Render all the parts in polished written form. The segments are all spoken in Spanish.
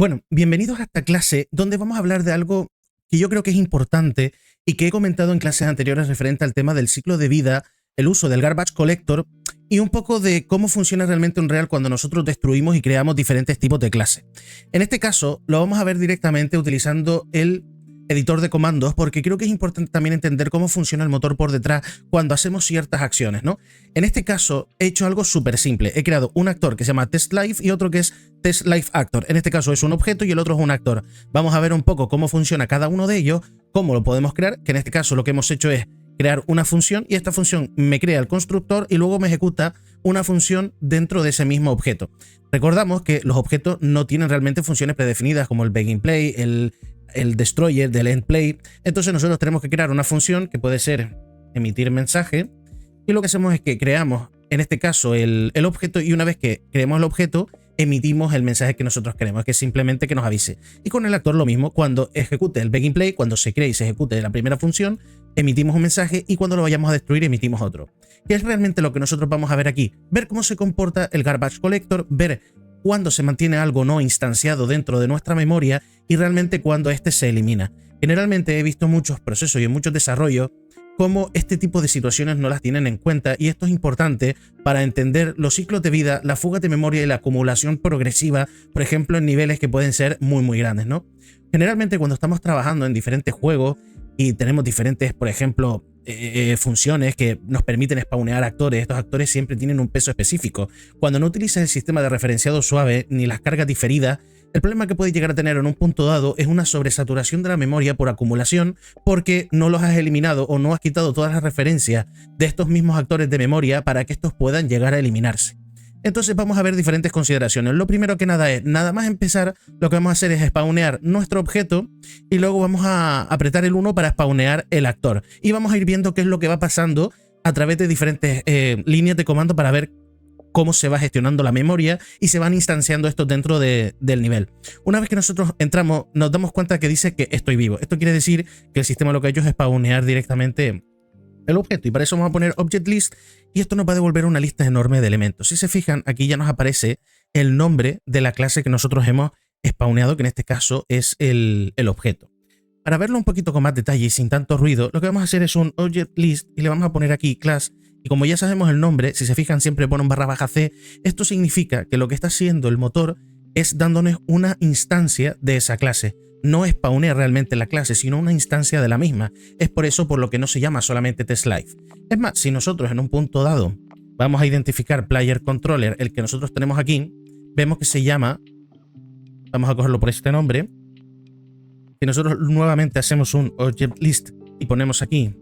Bueno, bienvenidos a esta clase donde vamos a hablar de algo que yo creo que es importante y que he comentado en clases anteriores referente al tema del ciclo de vida, el uso del garbage collector y un poco de cómo funciona realmente Unreal cuando nosotros destruimos y creamos diferentes tipos de clases. En este caso lo vamos a ver directamente utilizando el editor de comandos, porque creo que es importante también entender cómo funciona el motor por detrás cuando hacemos ciertas acciones, ¿no? En este caso he hecho algo súper simple. He creado un actor que se llama TestLive y otro que es TestLiveActor. En este caso es un objeto y el otro es un actor. Vamos a ver un poco cómo funciona cada uno de ellos, cómo lo podemos crear, que en este caso lo que hemos hecho es crear una función y esta función me crea el constructor y luego me ejecuta una función dentro de ese mismo objeto. Recordamos que los objetos no tienen realmente funciones predefinidas como el BeginPlay, el destroyer del endPlay. Entonces nosotros tenemos que crear una función que puede ser emitir mensaje y lo que hacemos es que creamos en este caso el objeto y una vez que creemos el objeto emitimos el mensaje que nosotros queremos, que es simplemente que nos avise. Y con el actor lo mismo, cuando ejecute el BeginPlay, cuando se cree y se ejecute la primera función, emitimos un mensaje y cuando lo vayamos a destruir emitimos otro. ¿Qué es realmente lo que nosotros vamos a ver aquí? Ver cómo se comporta el garbage collector, ver cuándo se mantiene algo no instanciado dentro de nuestra memoria y realmente cuando este se elimina. Generalmente he visto muchos procesos y en muchos desarrollos cómo este tipo de situaciones no las tienen en cuenta, y esto es importante para entender los ciclos de vida, la fuga de memoria y la acumulación progresiva, por ejemplo en niveles que pueden ser muy grandes, ¿no? Generalmente cuando estamos trabajando en diferentes juegos y tenemos diferentes, por ejemplo, funciones que nos permiten spawnear actores, estos actores siempre tienen un peso específico. Cuando no utilizas el sistema de referenciado suave ni las cargas diferidas, el problema que puedes llegar a tener en un punto dado es una sobresaturación de la memoria por acumulación, porque no los has eliminado o no has quitado todas las referencias de estos mismos actores de memoria para que estos puedan llegar a eliminarse. Entonces vamos a ver diferentes consideraciones. Lo primero que nada es, nada más empezar, lo que vamos a hacer es spawnear nuestro objeto y luego vamos a apretar el 1 para spawnear el actor. Y vamos a ir viendo qué es lo que va pasando a través de diferentes líneas de comando para ver cómo se va gestionando la memoria y se van instanciando estos dentro del nivel. Una vez que nosotros entramos, nos damos cuenta que dice que estoy vivo. Esto quiere decir que el sistema lo que ha hecho es spawnear directamente el objeto, y para eso vamos a poner Object List y esto nos va a devolver una lista enorme de elementos. Si se fijan, aquí ya nos aparece el nombre de la clase que nosotros hemos spawneado, que en este caso es el objeto. Para verlo un poquito con más detalle y sin tanto ruido, lo que vamos a hacer es un Object List y le vamos a poner aquí class. Y como ya sabemos el nombre, si se fijan siempre pone un /c, esto significa que lo que está haciendo el motor es dándonos una instancia de esa clase. No spawnea realmente la clase, sino una instancia de la misma. Es por eso por lo que no se llama solamente TestLive. Es más, si nosotros en un punto dado vamos a identificar Player Controller, el que nosotros tenemos aquí, vemos que se llama, vamos a cogerlo por este nombre. Si nosotros nuevamente hacemos un Object List y ponemos aquí,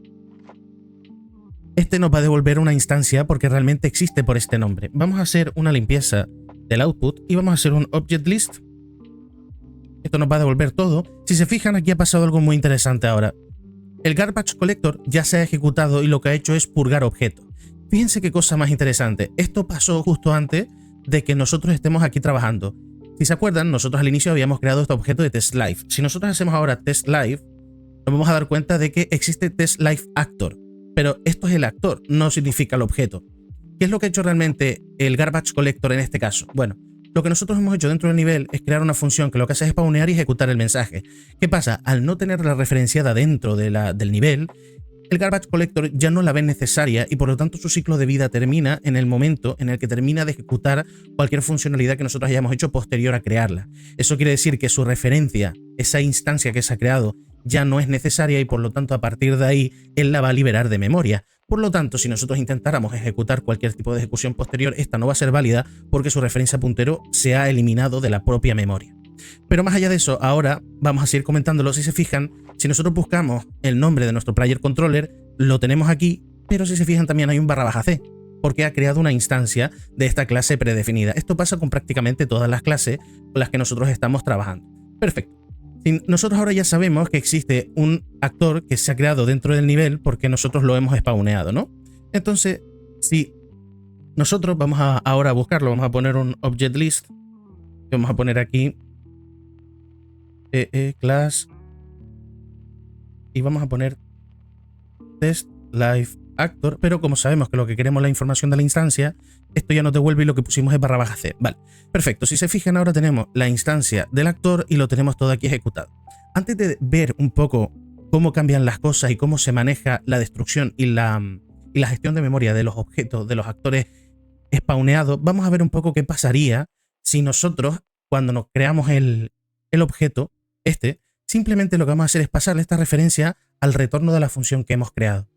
este nos va a devolver una instancia porque realmente existe por este nombre. Vamos a hacer una limpieza del output y vamos a hacer un Object List. Esto nos va a devolver todo. Si se fijan, aquí ha pasado algo muy interesante ahora. El Garbage Collector ya se ha ejecutado y lo que ha hecho es purgar objetos. Fíjense qué cosa más interesante. Esto pasó justo antes de que nosotros estemos aquí trabajando. Si se acuerdan, nosotros al inicio habíamos creado este objeto de TestLive. Si nosotros hacemos ahora TestLive, nos vamos a dar cuenta de que existe TestLiveActor. Pero esto es el actor, no significa el objeto. ¿Qué es lo que ha hecho realmente el Garbage Collector en este caso? Bueno, lo que nosotros hemos hecho dentro del nivel es crear una función que lo que hace es spawnear y ejecutar el mensaje. ¿Qué pasa? Al no tenerla referenciada dentro de del nivel, el Garbage Collector ya no la ve necesaria y por lo tanto su ciclo de vida termina en el momento en el que termina de ejecutar cualquier funcionalidad que nosotros hayamos hecho posterior a crearla. Eso quiere decir que su referencia, esa instancia que se ha creado, ya no es necesaria y por lo tanto a partir de ahí él la va a liberar de memoria. Por lo tanto, si nosotros intentáramos ejecutar cualquier tipo de ejecución posterior, esta no va a ser válida porque su referencia puntero se ha eliminado de la propia memoria. Pero más allá de eso, ahora vamos a seguir comentándolo. Si se fijan, si nosotros buscamos el nombre de nuestro Player Controller, lo tenemos aquí, pero si se fijan también hay un /c, porque ha creado una instancia de esta clase predefinida. Esto pasa con prácticamente todas las clases con las que nosotros estamos trabajando. Perfecto. Nosotros ahora ya sabemos que existe un actor que se ha creado dentro del nivel porque nosotros lo hemos spawneado, ¿no? Entonces, si nosotros vamos ahora a buscarlo, vamos a poner un Object List, vamos a poner aquí class y vamos a poner TestLiveActor. actor, pero como sabemos que lo que queremos es la información de la instancia, esto ya nos devuelve y lo que pusimos es /c. Vale, perfecto. Si se fijan, ahora tenemos la instancia del actor y lo tenemos todo aquí ejecutado. Antes de ver un poco cómo cambian las cosas y cómo se maneja la destrucción y la gestión de memoria de los objetos, de los actores spawneados, vamos a ver un poco qué pasaría si nosotros, cuando nos creamos el objeto, simplemente lo que vamos a hacer es pasarle esta referencia al retorno de la función que hemos creado.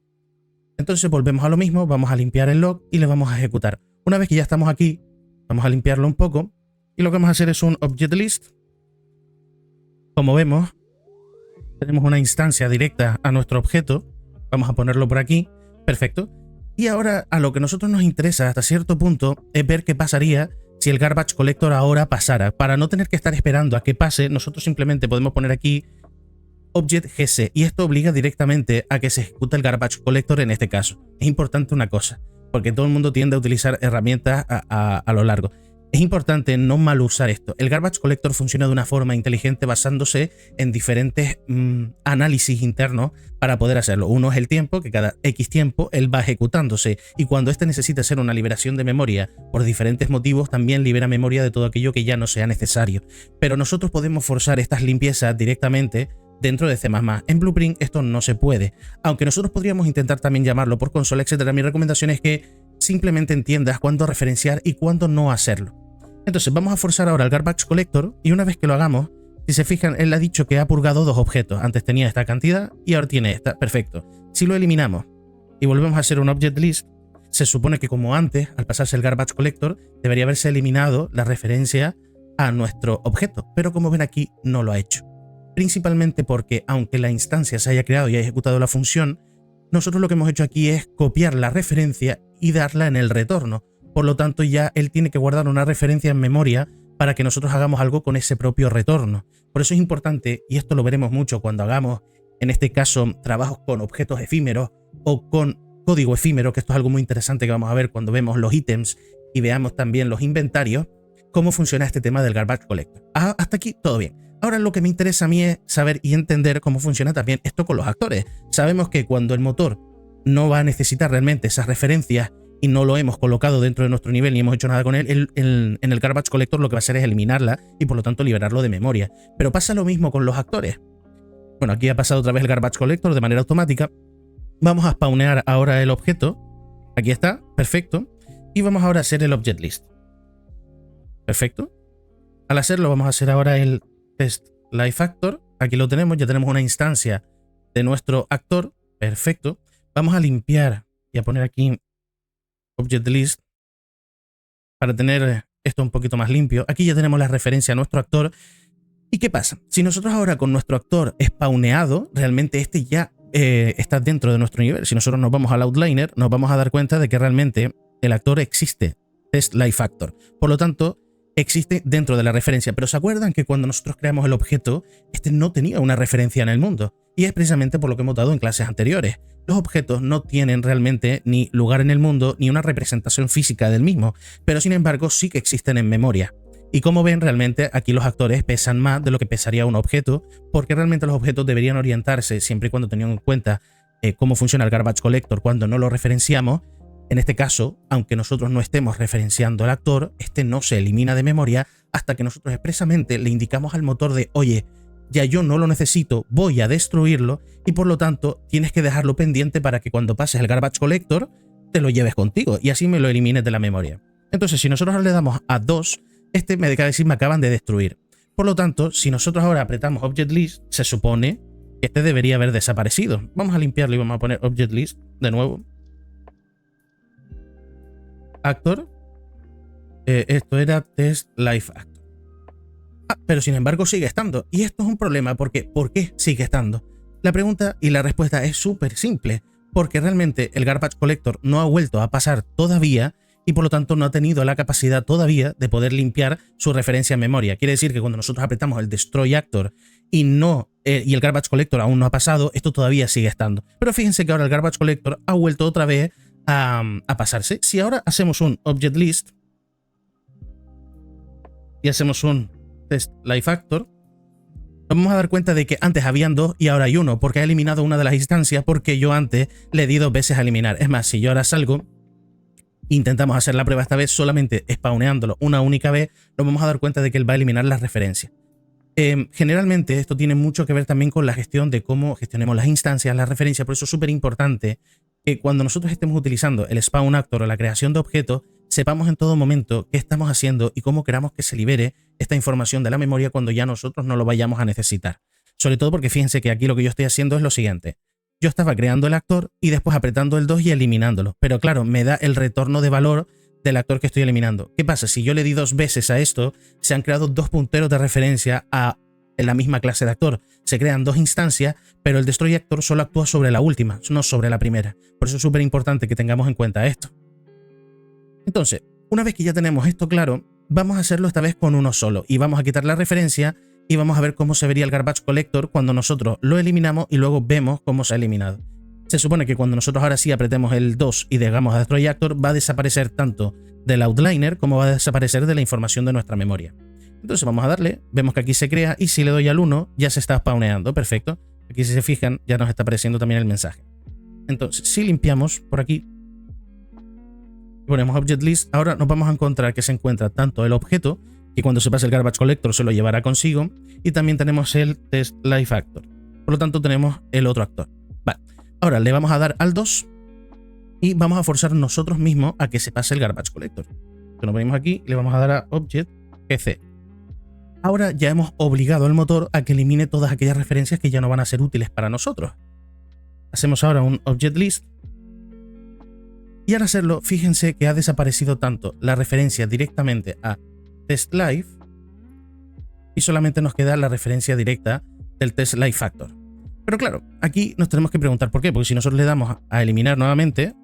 Entonces volvemos a lo mismo, vamos a limpiar el log y le vamos a ejecutar. Una vez que ya estamos aquí, vamos a limpiarlo un poco y lo que vamos a hacer es un object list. Como vemos, tenemos una instancia directa a nuestro objeto. Vamos a ponerlo por aquí. Perfecto. Y ahora a lo que a nosotros nos interesa hasta cierto punto es ver qué pasaría si el garbage collector ahora pasara. Para no tener que estar esperando a que pase, nosotros simplemente podemos poner aquí object gc y esto obliga directamente a que se ejecute el garbage collector en este caso. Es importante una cosa, porque todo el mundo tiende a utilizar herramientas a lo largo. Es importante no mal usar esto. El garbage collector funciona de una forma inteligente basándose en diferentes análisis internos para poder hacerlo. Uno es el tiempo, que cada X tiempo él va ejecutándose y cuando este necesita hacer una liberación de memoria por diferentes motivos, también libera memoria de todo aquello que ya no sea necesario. Pero nosotros podemos forzar estas limpiezas directamente dentro de C++. En Blueprint esto no se puede, aunque nosotros podríamos intentar también llamarlo por consola, etcétera. Mi recomendación es que simplemente entiendas cuándo referenciar y cuándo no hacerlo. Entonces vamos a forzar ahora el garbage collector y una vez que lo hagamos, si se fijan, él ha dicho que ha purgado dos objetos. Antes tenía esta cantidad y ahora tiene esta. Perfecto. Si lo eliminamos y volvemos a hacer un object list, se supone que como antes, al pasarse el garbage collector, debería haberse eliminado la referencia a nuestro objeto, pero como ven aquí no lo ha hecho. Principalmente porque aunque la instancia se haya creado y haya ejecutado la función, nosotros lo que hemos hecho aquí es copiar la referencia y darla en el retorno. Por lo tanto, ya él tiene que guardar una referencia en memoria para que nosotros hagamos algo con ese propio retorno. Por eso es importante, y esto lo veremos mucho cuando hagamos, en este caso, trabajos con objetos efímeros o con código efímero, que esto es algo muy interesante que vamos a ver cuando vemos los ítems y veamos también los inventarios, cómo funciona este tema del garbage collector. Hasta aquí todo bien. Ahora lo que me interesa a mí es saber y entender cómo funciona también esto con los actores. Sabemos que cuando el motor no va a necesitar realmente esas referencias y no lo hemos colocado dentro de nuestro nivel ni hemos hecho nada con él, en el garbage collector lo que va a hacer es eliminarla y por lo tanto liberarlo de memoria. Pero pasa lo mismo con los actores. Bueno, aquí ha pasado otra vez el garbage collector de manera automática. Vamos a spawnear ahora el objeto. Aquí está, perfecto. Y vamos ahora a hacer el object list. Perfecto. Al hacerlo vamos a hacer ahora el test live actor. Aquí lo tenemos, ya tenemos una instancia de nuestro actor. Perfecto. Vamos a limpiar y a poner aquí object list para tener esto un poquito más limpio. Aquí ya tenemos la referencia a nuestro actor. ¿Y qué pasa? Si nosotros ahora con nuestro actor spawneado, realmente este ya está dentro de nuestro nivel. Si nosotros nos vamos al outliner, nos vamos a dar cuenta de que realmente el actor existe, test live actor. Por lo tanto, existe dentro de la referencia. Pero ¿se acuerdan que cuando nosotros creamos el objeto, este no tenía una referencia en el mundo? Y es precisamente por lo que hemos dado en clases anteriores. Los objetos no tienen realmente ni lugar en el mundo ni una representación física del mismo, pero sin embargo sí que existen en memoria. Y como ven, realmente aquí los actores pesan más de lo que pesaría un objeto, porque realmente los objetos deberían orientarse, siempre y cuando teniendo en cuenta cómo funciona el garbage collector cuando no lo referenciamos. En este caso, aunque nosotros no estemos referenciando al actor, este no se elimina de memoria hasta que nosotros expresamente le indicamos al motor de oye, ya yo no lo necesito, voy a destruirlo y por lo tanto tienes que dejarlo pendiente para que cuando pases el garbage collector te lo lleves contigo y así me lo elimines de la memoria. Entonces si nosotros le damos a 2, este me acaba de decir me acaban de destruir. Por lo tanto, si nosotros ahora apretamos object list, se supone que este debería haber desaparecido. Vamos a limpiarlo y vamos a poner object list de nuevo. Actor. Esto era test live actor. Pero sin embargo sigue estando. Y esto es un problema porque ¿por qué sigue estando? La pregunta y la respuesta es súper simple. Porque realmente el garbage collector no ha vuelto a pasar todavía y por lo tanto no ha tenido la capacidad todavía de poder limpiar su referencia en memoria. Quiere decir que cuando nosotros apretamos el destroy actor y el garbage collector aún no ha pasado, esto todavía sigue estando. Pero fíjense que ahora el garbage collector ha vuelto otra vez a pasarse. Si ahora hacemos un object list y hacemos un test live actor, nos vamos a dar cuenta de que antes habían 2 y ahora hay 1, porque ha eliminado una de las instancias porque yo antes le di 2 veces a eliminar. Es más, si yo ahora salgo, intentamos hacer la prueba esta vez solamente spawneándolo una única vez, nos vamos a dar cuenta de que él va a eliminar las referencias. Generalmente esto tiene mucho que ver también con la gestión de cómo gestionemos las instancias, las referencias, por eso es súper importante que cuando nosotros estemos utilizando el spawn actor o la creación de objetos, sepamos en todo momento qué estamos haciendo y cómo queramos que se libere esta información de la memoria cuando ya nosotros no lo vayamos a necesitar. Sobre todo porque fíjense que aquí lo que yo estoy haciendo es lo siguiente. Yo estaba creando el actor y después apretando el 2 y eliminándolo, pero claro, me da el retorno de valor del actor que estoy eliminando. ¿Qué pasa? Si yo le di 2 veces a esto, se han creado 2 punteros de referencia en la misma clase de actor. Se crean 2 instancias, pero el Destroy Actor solo actúa sobre la última, no sobre la primera. Por eso es súper importante que tengamos en cuenta esto. Entonces, una vez que ya tenemos esto claro, vamos a hacerlo esta vez con uno solo y vamos a quitar la referencia y vamos a ver cómo se vería el Garbage Collector cuando nosotros lo eliminamos y luego vemos cómo se ha eliminado. Se supone que cuando nosotros ahora sí apretemos el 2 y digamos a Destroy Actor, va a desaparecer tanto del outliner como va a desaparecer de la información de nuestra memoria. Entonces vamos a darle, vemos que aquí se crea y si le doy al 1 ya se está spawneando, perfecto. Aquí si se fijan ya nos está apareciendo también el mensaje. Entonces si limpiamos por aquí y ponemos Object List, ahora nos vamos a encontrar que se encuentra tanto el objeto, que cuando se pase el Garbage Collector se lo llevará consigo, y también tenemos el Test Life Actor. Por lo tanto tenemos el otro actor. Vale. Ahora le vamos a dar al 2 y vamos a forzar nosotros mismos a que se pase el Garbage Collector. Nos venimos aquí y le vamos a dar a Object GC. Ahora ya hemos obligado al motor a que elimine todas aquellas referencias que ya no van a ser útiles para nosotros. Hacemos ahora un Object List y al hacerlo, fíjense que ha desaparecido tanto la referencia directamente a Test Life y solamente nos queda la referencia directa del Test Life Factor. Pero claro, aquí nos tenemos que preguntar por qué, porque si nosotros le damos a eliminar nuevamente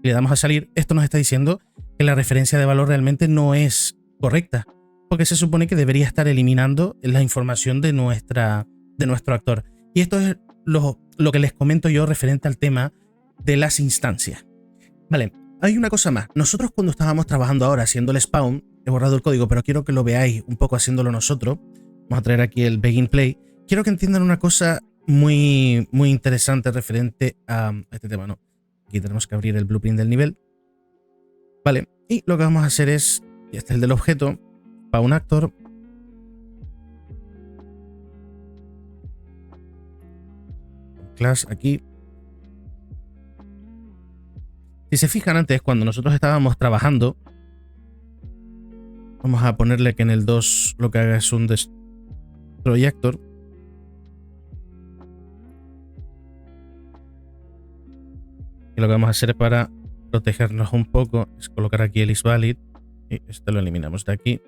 y le damos a salir, esto nos está diciendo que la referencia de valor realmente no es correcta, porque se supone que debería estar eliminando la información de nuestro actor. Y esto es lo que les comento yo referente al tema de las instancias. Vale, hay una cosa más. Nosotros cuando estábamos trabajando ahora haciendo el spawn, he borrado el código, pero quiero que lo veáis un poco haciéndolo nosotros. Vamos a traer aquí el Begin Play. Quiero que entiendan una cosa muy interesante referente a este tema, ¿no? Aquí tenemos que abrir el blueprint del nivel. Vale, y lo que vamos a hacer es, y este es el del objeto, Spawn Actor. Class aquí. Si se fijan antes, cuando nosotros estábamos trabajando, vamos a ponerle que en el 2 lo que haga es un Destroy Actor. Y lo que vamos a hacer para protegernos un poco es colocar aquí el isValid y este lo eliminamos de aquí.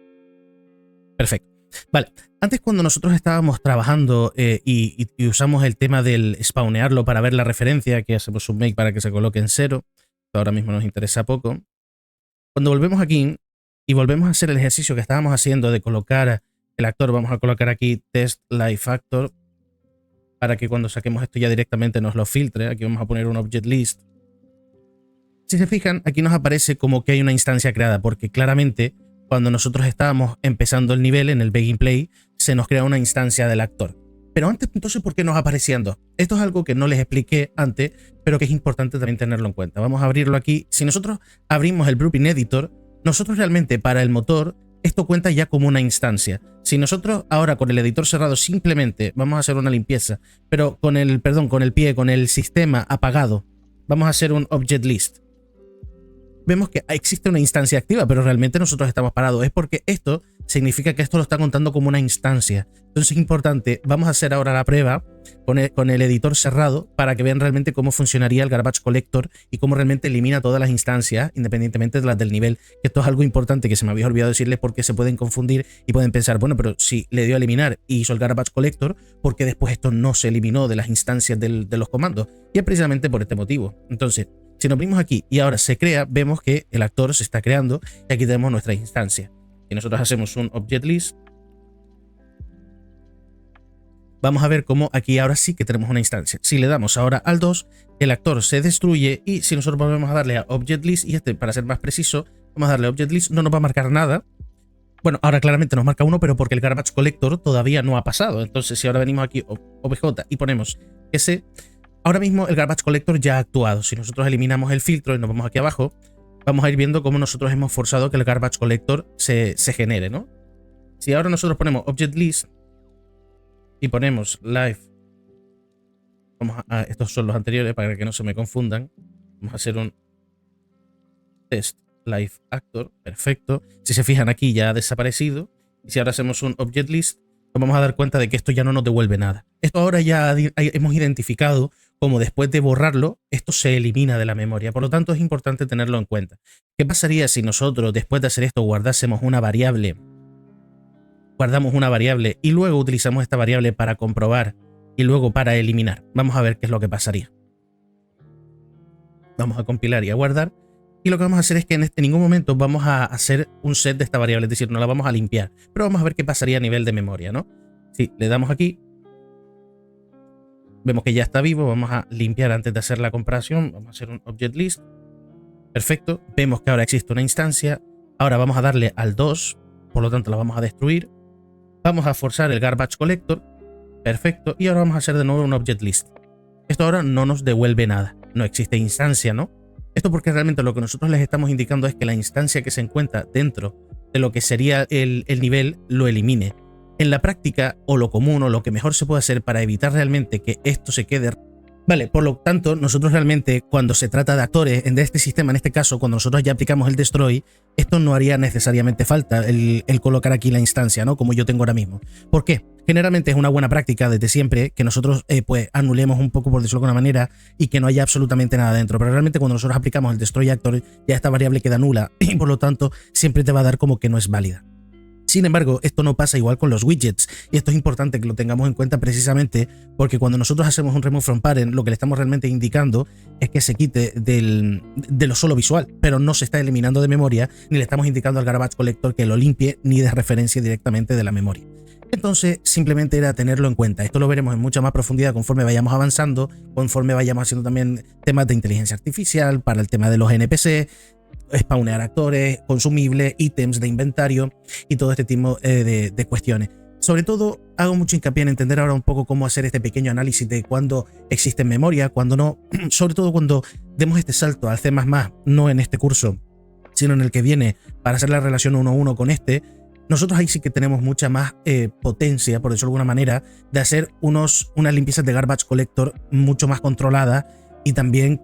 Perfecto. Vale, antes cuando nosotros estábamos trabajando y usamos el tema del spawnearlo para ver la referencia, que hacemos un make para que se coloque en 0, ahora mismo nos interesa poco. Cuando volvemos aquí y volvemos a hacer el ejercicio que estábamos haciendo de colocar el actor, vamos a colocar aquí Test Life Actor para que cuando saquemos esto ya directamente nos lo filtre. Aquí vamos a poner un Object List. Si se fijan, aquí nos aparece como que hay una instancia creada, porque claramente cuando nosotros estábamos empezando el nivel en el Begin Play, se nos crea una instancia del actor. Pero antes, entonces, ¿por qué nos aparecían 2? Esto es algo que no les expliqué antes, pero que es importante también tenerlo en cuenta. Vamos a abrirlo aquí. Si nosotros abrimos el Blueprint Editor, nosotros realmente para el motor, esto cuenta ya como una instancia. Si nosotros ahora con el editor cerrado simplemente vamos a hacer una limpieza, pero con el sistema apagado, vamos a hacer un Object List. Vemos que existe una instancia activa, pero realmente nosotros estamos parados. Es porque esto significa que esto lo está contando como una instancia. Entonces es importante, vamos a hacer ahora la prueba con el editor cerrado para que vean realmente cómo funcionaría el Garbage Collector y cómo realmente elimina todas las instancias, independientemente de las del nivel. Esto es algo importante que se me había olvidado decirles porque se pueden confundir y pueden pensar, bueno, pero si le dio a eliminar y hizo el Garbage Collector, ¿por qué después esto no se eliminó de las instancias de los comandos? Y es precisamente por este motivo. Entonces, si nos vimos aquí y ahora se crea, vemos que el actor se está creando y aquí tenemos nuestra instancia. Y nosotros hacemos un Object List, vamos a ver cómo aquí ahora sí que tenemos una instancia. Si le damos ahora al 2, el actor se destruye y si nosotros volvemos a darle a Object List, y para ser más preciso, vamos a darle a Object List, no nos va a marcar nada, Bueno, ahora claramente nos marca 1, pero porque el garbage collector todavía no ha pasado. Entonces, si ahora venimos aquí, obj, y ponemos ese, ahora mismo el garbage collector ya ha actuado. Si nosotros eliminamos el filtro y nos vamos aquí abajo, vamos a ir viendo cómo nosotros hemos forzado que el garbage collector se genere, ¿no? Si ahora nosotros ponemos object list y ponemos live, estos son los anteriores para que no se me confundan. Vamos a hacer un test live actor, perfecto. Si se fijan aquí ya ha desaparecido. Y si ahora hacemos un object list, nos vamos a dar cuenta de que esto ya no nos devuelve nada. Esto ahora ya hemos identificado como después de borrarlo, esto se elimina de la memoria. Por lo tanto, es importante tenerlo en cuenta. ¿Qué pasaría si nosotros después de hacer esto guardamos una variable y luego utilizamos esta variable para comprobar y luego para eliminar? Vamos a ver qué es lo que pasaría. Vamos a compilar y a guardar. Y lo que vamos a hacer es que en ningún momento vamos a hacer un set de esta variable, es decir, no la vamos a limpiar. Pero vamos a ver qué pasaría a nivel de memoria, ¿no? Si le damos aquí, vemos que ya está vivo, vamos a limpiar antes de hacer la comparación, vamos a hacer un object list. Perfecto, vemos que ahora existe una instancia. Ahora vamos a darle al 2, por lo tanto la vamos a destruir. Vamos a forzar el garbage collector. Perfecto, y ahora vamos a hacer de nuevo un object list. Esto ahora no nos devuelve nada, no existe instancia, ¿no? Esto porque realmente lo que nosotros les estamos indicando es que la instancia que se encuentra dentro de lo que sería el nivel lo elimine. En la práctica, o lo común, o lo que mejor se puede hacer para evitar realmente que esto se quede... Vale, por lo tanto, nosotros realmente, cuando se trata de actores de este sistema, en este caso, cuando nosotros ya aplicamos el destroy, esto no haría necesariamente falta el colocar aquí la instancia, ¿no? Como yo tengo ahora mismo. ¿Por qué? Generalmente es una buena práctica desde siempre que nosotros pues anulemos un poco, por decirlo de alguna manera, y que no haya absolutamente nada dentro. Pero realmente cuando nosotros aplicamos el destroy actor, ya esta variable queda nula y por lo tanto siempre te va a dar como que no es válida. Sin embargo, esto no pasa igual con los widgets, y esto es importante que lo tengamos en cuenta precisamente porque cuando nosotros hacemos un remove from parent, lo que le estamos realmente indicando es que se quite de lo solo visual, pero no se está eliminando de memoria, ni le estamos indicando al garbage collector que lo limpie, ni de referencia directamente de la memoria. Entonces, simplemente era tenerlo en cuenta. Esto lo veremos en mucha más profundidad conforme vayamos avanzando, conforme vayamos haciendo también temas de inteligencia artificial, para el tema de los NPC, spawnear actores, consumibles, ítems de inventario y todo este tipo de cuestiones. Sobre todo, hago mucho hincapié en entender ahora un poco cómo hacer este pequeño análisis de cuándo existe en memoria, cuándo no, sobre todo cuando demos este salto al C++, no en este curso, sino en el que viene para hacer la relación 1-1 con este. Nosotros ahí sí que tenemos mucha más potencia, por decirlo de alguna manera, de hacer unas limpiezas de garbage collector mucho más controladas y también,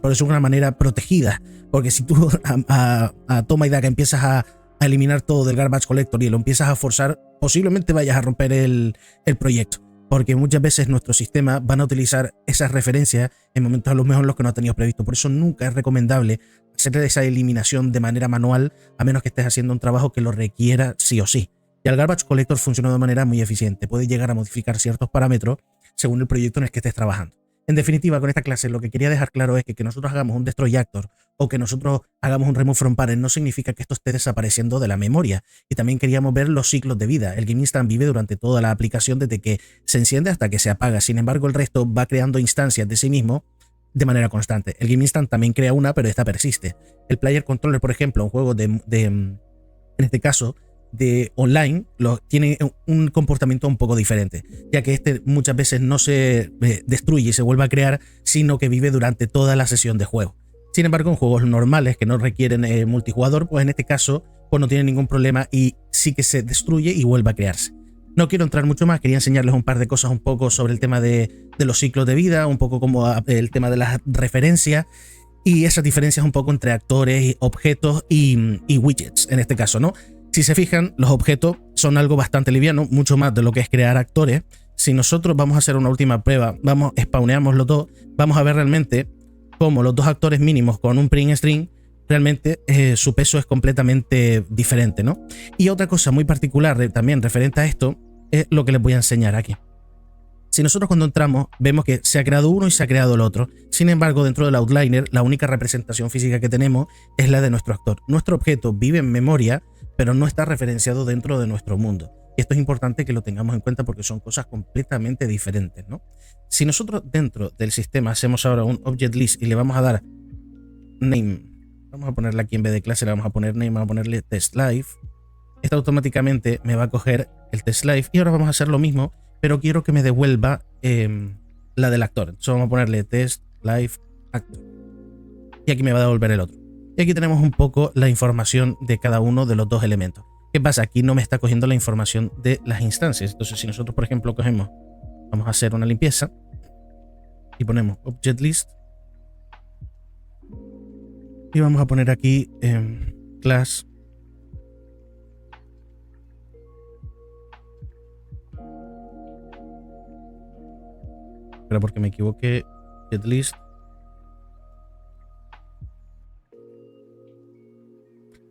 por decirlo de alguna manera, protegidas. Porque si tú a toma y daca empiezas a eliminar todo del garbage collector y lo empiezas a forzar, posiblemente vayas a romper el proyecto. Porque muchas veces nuestros sistemas van a utilizar esas referencias en momentos a lo mejor los que no han tenido previsto. Por eso nunca es recomendable hacer esa eliminación de manera manual, a menos que estés haciendo un trabajo que lo requiera sí o sí. Y el garbage collector funciona de manera muy eficiente. Puede llegar a modificar ciertos parámetros según el proyecto en el que estés trabajando. En definitiva, con esta clase lo que quería dejar claro es que nosotros hagamos un destroy actor o que nosotros hagamos un remove from parent no significa que esto esté desapareciendo de la memoria. Y también queríamos ver los ciclos de vida. El Game Instant vive durante toda la aplicación desde que se enciende hasta que se apaga. Sin embargo, el resto va creando instancias de sí mismo de manera constante. El Game Instant también crea una, pero esta persiste. El Player Controller, por ejemplo, un juego en este caso, de online, tiene un comportamiento un poco diferente, ya que este muchas veces no se destruye y se vuelve a crear, sino que vive durante toda la sesión de juego. Sin embargo, en juegos normales que no requieren multijugador, pues en este caso pues no tiene ningún problema y sí que se destruye y vuelve a crearse. No quiero entrar mucho más, quería enseñarles un par de cosas un poco sobre el tema de los ciclos de vida, un poco como el tema de las referencias y esas diferencias un poco entre actores, objetos y widgets, en este caso, ¿no? Si se fijan, los objetos son algo bastante liviano, mucho más de lo que es crear actores. Si nosotros vamos a hacer una última prueba, spawneamos los dos, vamos a ver realmente cómo los dos actores mínimos con un print string, realmente su peso es completamente diferente, ¿no? Y otra cosa muy particular también referente a esto es lo que les voy a enseñar aquí. Si nosotros cuando entramos vemos que se ha creado uno y se ha creado el otro. Sin embargo, dentro del outliner, la única representación física que tenemos es la de nuestro actor. Nuestro objeto vive en memoria, pero no está referenciado dentro de nuestro mundo. Y esto es importante que lo tengamos en cuenta porque son cosas completamente diferentes, ¿no? Si nosotros dentro del sistema hacemos ahora un object list y le vamos a dar name, vamos a ponerle aquí en vez de clase, le vamos a poner name, vamos a ponerle test live, Esto automáticamente me va a coger el test live y ahora vamos a hacer lo mismo, pero quiero que me devuelva la del actor. Entonces vamos a ponerle test live actor y aquí me va a devolver el otro. Y aquí tenemos un poco la información de cada uno de los dos elementos. ¿Qué pasa? Aquí no me está cogiendo la información de las instancias. Entonces si nosotros, por ejemplo, cogemos, vamos a hacer una limpieza y ponemos object list y vamos a poner aquí class pero porque me equivoqué, getlist.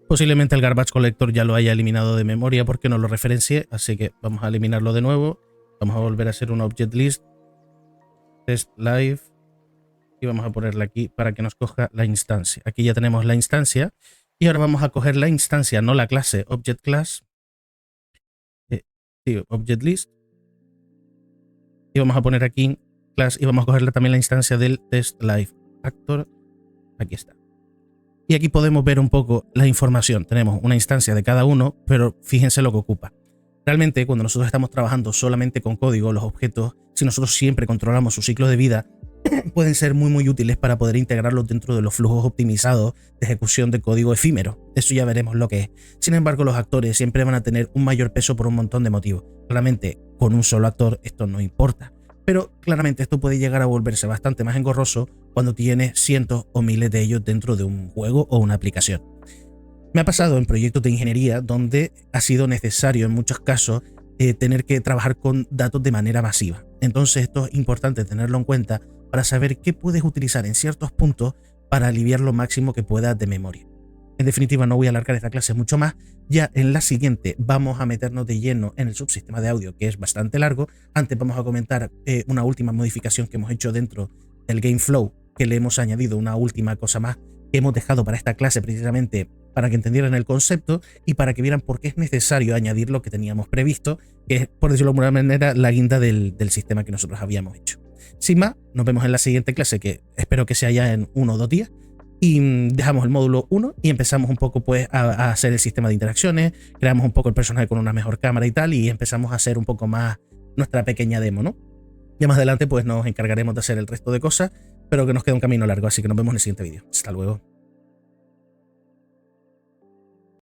Posiblemente el garbage collector ya lo haya eliminado de memoria porque no lo referencié, así que vamos a eliminarlo de nuevo. Vamos a volver a hacer un object list, test live, y vamos a ponerla aquí para que nos coja la instancia. Aquí ya tenemos la instancia y ahora vamos a coger la instancia, no la clase, object class, object list, y vamos a poner aquí class y vamos a cogerle también la instancia del test live actor. Aquí está. Y aquí podemos ver un poco la información. Tenemos una instancia de cada uno, pero fíjense lo que ocupa. Realmente, cuando nosotros estamos trabajando solamente con código, los objetos, si nosotros siempre controlamos su ciclo de vida, pueden ser muy útiles para poder integrarlos dentro de los flujos optimizados de ejecución de código efímero. Eso ya veremos lo que es. Sin embargo, los actores siempre van a tener un mayor peso por un montón de motivos. Claramente, con un solo actor esto no importa. Pero claramente esto puede llegar a volverse bastante más engorroso cuando tienes cientos o miles de ellos dentro de un juego o una aplicación. Me ha pasado en proyectos de ingeniería donde ha sido necesario en muchos casos tener que trabajar con datos de manera masiva. Entonces esto es importante tenerlo en cuenta para saber qué puedes utilizar en ciertos puntos para aliviar lo máximo que puedas de memoria. En definitiva, no voy a alargar esta clase mucho más. Ya en la siguiente vamos a meternos de lleno en el subsistema de audio, que es bastante largo. Antes vamos a comentar una última modificación que hemos hecho dentro del GameFlow, que le hemos añadido una última cosa más que hemos dejado para esta clase precisamente para que entendieran el concepto y para que vieran por qué es necesario añadir lo que teníamos previsto, que es, por decirlo de alguna manera, la guinda del sistema que nosotros habíamos hecho. Sin más, nos vemos en la siguiente clase, que espero que sea ya en 1 o 2 días. Y dejamos el módulo 1 y empezamos un poco pues a hacer el sistema de interacciones, creamos un poco el personaje con una mejor cámara y tal, y empezamos a hacer un poco más nuestra pequeña demo, ¿no? Ya más adelante pues nos encargaremos de hacer el resto de cosas, pero que nos queda un camino largo, así que nos vemos en el siguiente vídeo. Hasta luego.